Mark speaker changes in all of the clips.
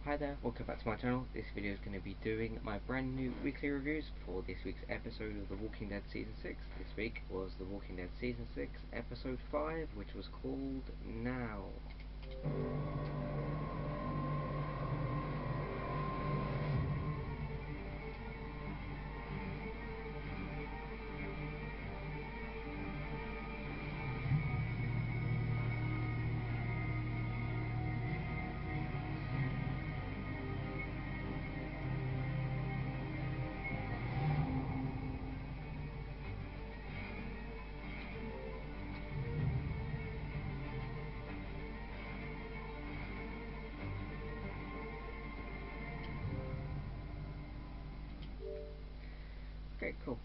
Speaker 1: Hi there, welcome back to my channel. This video is going to be doing my brand new weekly reviews for this week's episode of The Walking Dead Season 6. This week was The Walking Dead Season 6, Episode 5, which was called Now. Okay, cool.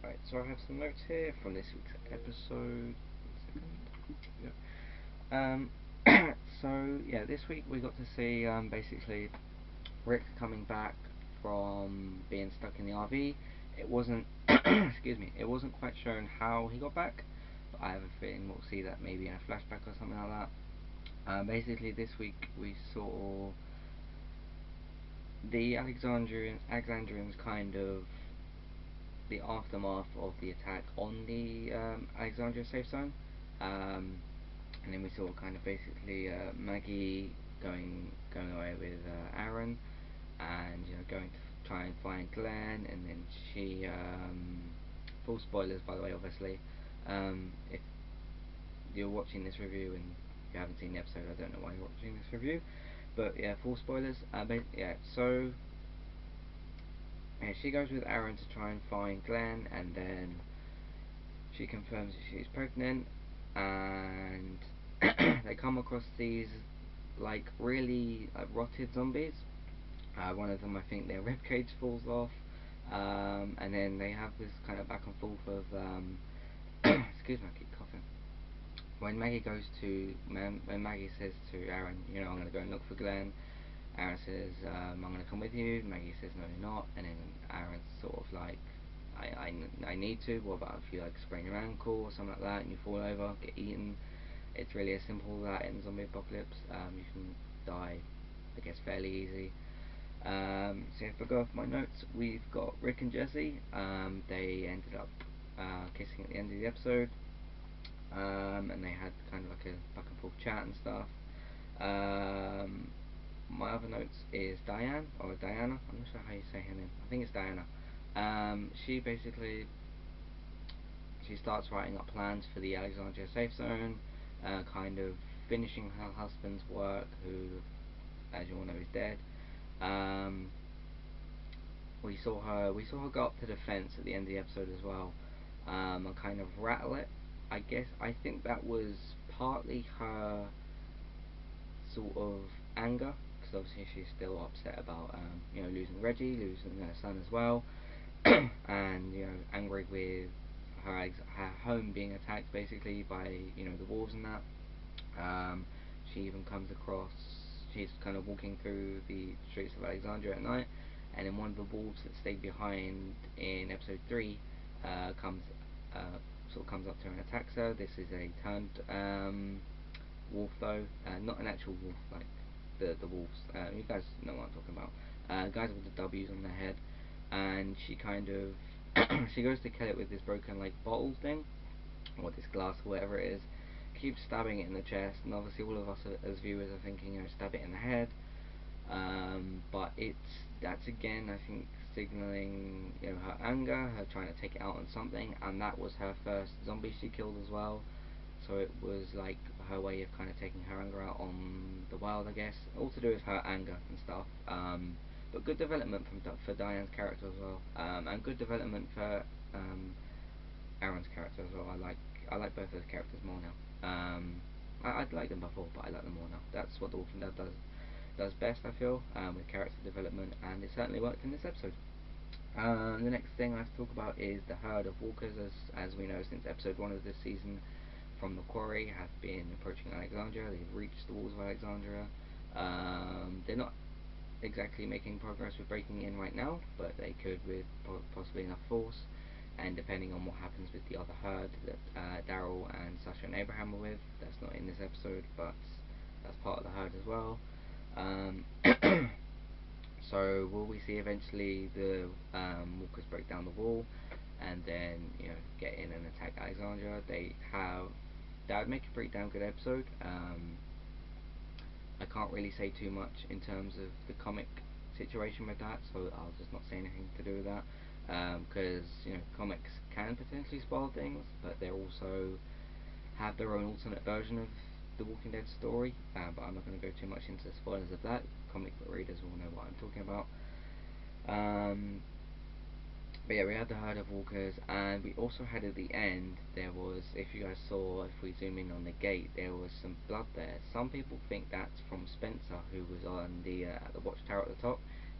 Speaker 1: Right, so I have some notes here from this week's episode. So yeah, this week we got to see basically Rick coming back from being stuck in the RV. It wasn't, excuse me, it wasn't quite shown how he got back, but I have a feeling we'll see that maybe in a flashback or something like that. Basically, this week we saw the Alexandrians kind of the aftermath of the attack on the Alexandria safe zone, and then we saw kind of basically Maggie going away with Aaron, and going to try and find Glenn, and then she full spoilers by the way, obviously. If you're watching this review and you haven't seen the episode, I don't know why you're watching this review, but yeah, full spoilers. So yeah, she goes with Aaron to try and find Glenn, and then she confirms that she's pregnant, and they come across these like really rotted zombies. One of them, I think their rib cage falls off, and then they have this kind of back and forth of excuse me, I keep coughing. When Maggie says to Aaron, I'm going to go and look for Glenn. Aaron says, I'm going to come with you. Maggie says, no, you're not. And then Aaron's sort of like, I need to. What about if you like sprain your ankle or something like that and you fall over, get eaten? It's really as simple as that in zombie apocalypse. You can die, I guess, fairly easy. So if I go off my notes, we've got Rick and Jesse. They ended up kissing at the end of the episode, and they had kind of like a back and forth chat and stuff. My other notes is Diane, or Diana, I'm not sure how you say her name, I think it's Diana. She starts writing up plans for the Alexandria safe zone, kind of finishing her husband's work, who, as you all know, is dead. We saw her go up to the fence at the end of the episode as well, and kind of rattle it. I think that was partly her sort of anger, because obviously she's still upset about losing Reggie, losing her son as well, and angry with her home being attacked basically by the wolves and that. She even comes across, she's kind of walking through the streets of Alexandria at night, and then one of the wolves that stayed behind in episode 3 comes up to her and attacks her. This is a turned wolf though, not an actual wolf like the wolves. You guys know what I'm talking about. Guys with the W's on their head, and she kind of she goes to kill it with this broken like bottle thing, or this glass, or whatever it is. Keeps stabbing it in the chest, and obviously all of us as viewers are thinking, stab it in the head. But that's again, I think, signaling her anger, her trying to take it out on something, and that was her first zombie she killed as well. So it was like her way of kind of taking her anger out on the world, I guess. All to do with her anger and stuff. But good development for Diane's character as well, and good development for Aaron's character as well. I like both those characters more now. I'd liked them before, but I like them more now. That's what The Walking Dead does best, I feel, with character development, and it certainly worked in this episode. The next thing I have to talk about is the herd of walkers, as we know since episode 1 of this season, from the quarry have been approaching Alexandria. They've reached the walls of Alexandria. They're not exactly making progress with breaking in right now, but they could with possibly enough force, and depending on what happens with the other herd that Daryl and Sasha and Abraham are with. That's not in this episode, but that's part of the herd as well. Um, so will we see eventually the walkers break down the wall and then get in and attack Alexandria? That would make a pretty damn good episode. I can't really say too much in terms of the comic situation with that, so I'll just not say anything to do with that, because comics can potentially spoil things, but they also have their own alternate version of the Walking Dead story. But I'm not going to go too much into the spoilers of that. Comic book readers will know what I'm talking about. But yeah, we had the herd of walkers, and we also had at the end, there was, if you guys saw, if we zoom in on the gate, there was some blood there. Some people think that's from Spencer, who was on the watchtower at the top.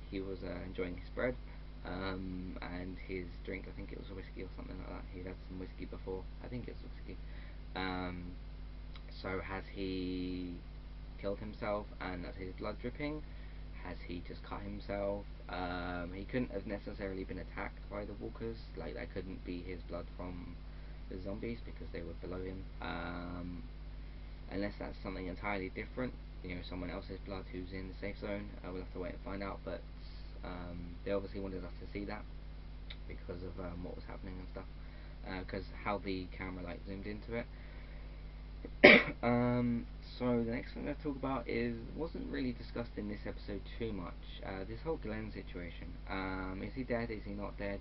Speaker 1: He was enjoying his bread, and his drink, I think it was a whiskey or something like that. He'd had some whiskey before, I think it was whiskey. So has he killed himself and that's his blood dripping? Has he just cut himself? He couldn't have necessarily been attacked by the walkers, like that couldn't be his blood from the zombies because they were below him. Unless that's something entirely different, someone else's blood who's in the safe zone. We'll have to wait and find out, but they obviously wanted us to see that because of what was happening and stuff, because how the camera zoomed into it. So the next thing I'm going to talk about wasn't really discussed in this episode too much. This whole Glenn situation. Is he dead? Is he not dead?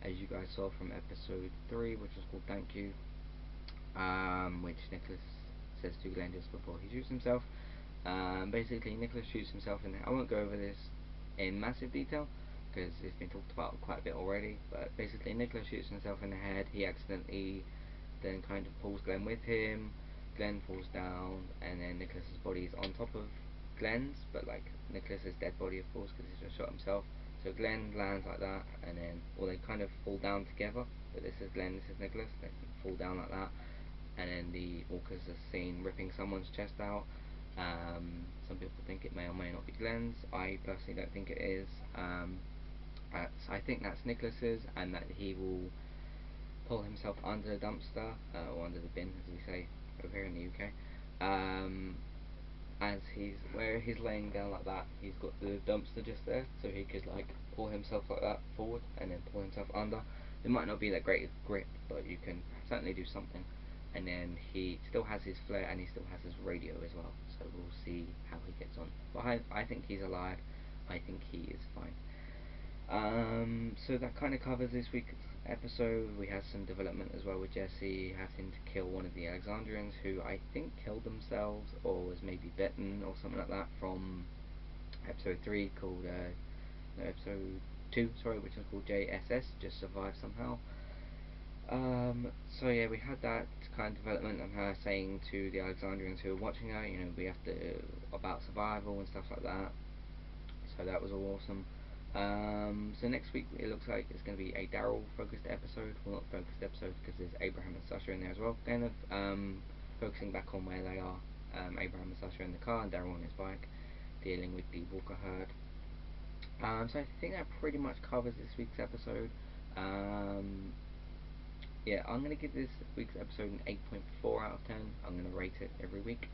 Speaker 1: As you guys saw from episode 3, which was called Thank You, which Nicholas says to Glenn just before he shoots himself. Basically, Nicholas shoots himself in the head. I won't go over this in massive detail because it's been talked about quite a bit already. But basically, Nicholas shoots himself in the head. He accidentally then kind of pulls Glenn with him. Glenn falls down, and then Nicholas's body is on top of Glenn's, but Nicholas's dead body, of course, because he's just shot himself. So Glenn lands like that, and then, they kind of fall down together. But this is Glenn, this is Nicholas. They fall down like that, and then the walkers are seen ripping someone's chest out. Some people think it may or may not be Glenn's. I personally don't think it is. I think that's Nicholas's, and that he will pull himself under the dumpster, or under the bin, as we say over here in the UK. As he's laying down like that, he's got the dumpster just there, so he could pull himself like that forward and then pull himself under. It might not be that great a grip, but you can certainly do something. And then he still has his flare and he still has his radio as well, so we'll see how he gets on. But I think he's alive. I think he is fine. So that kind of covers this week's episode. We had some development as well with Jesse having to kill one of the Alexandrians, who I think killed themselves or was maybe bitten or something like that, from episode 3 called no, episode 2, sorry, which was called JSS, Just Survive Somehow. So yeah, we had that kind of development of her saying to the Alexandrians who were watching her, we have to, about survival and stuff like that. So that was awesome. So next week it looks like it's going to be a Daryl focused episode. Well, not focused episode because there's Abraham and Sasha in there as well. Kind of focusing back on where they are. Abraham and Sasha in the car and Daryl on his bike, dealing with the Walker herd. So I think that pretty much covers this week's episode. Yeah, I'm going to give this week's episode an 8.4 out of 10. I'm going to rate it every week.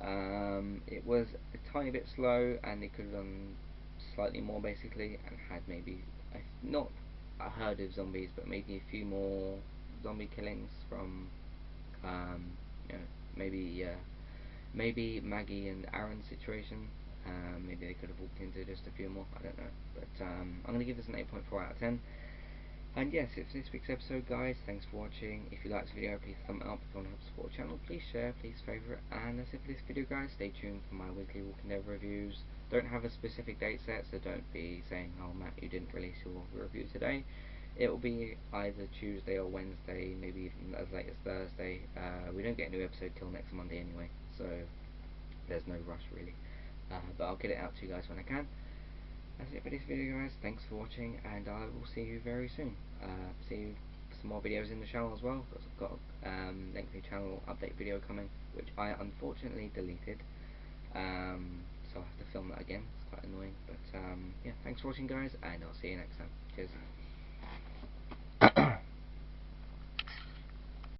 Speaker 1: It was a tiny bit slow, and it could have done slightly more basically, and had maybe not a herd of zombies, but maybe a few more zombie killings from maybe Maggie and Aaron's situation. Maybe they could have walked into just a few more, I don't know, but I'm going to give this an 8.4 out of 10. And yes, it's this week's episode, guys. Thanks for watching. If you like this video, please thumb it up. If you want to help support the channel, please share, please favourite. And that's it for this video, guys. Stay tuned for my weekly Walking Dead reviews. Don't have a specific date set, so don't be saying, oh Matt, you didn't release your review today. It will be either Tuesday or Wednesday, maybe even as late as Thursday. We don't get a new episode till next Monday anyway, so there's no rush really. But I'll get it out to you guys when I can. That's it for this video, guys. Thanks for watching, and I will see you very soon. See you for some more videos in the channel as well, because I've got a lengthy channel update video coming, which I unfortunately deleted. So I'll have to film that again. It's quite annoying, but yeah, thanks for watching, guys, and I'll see you next time. Cheers.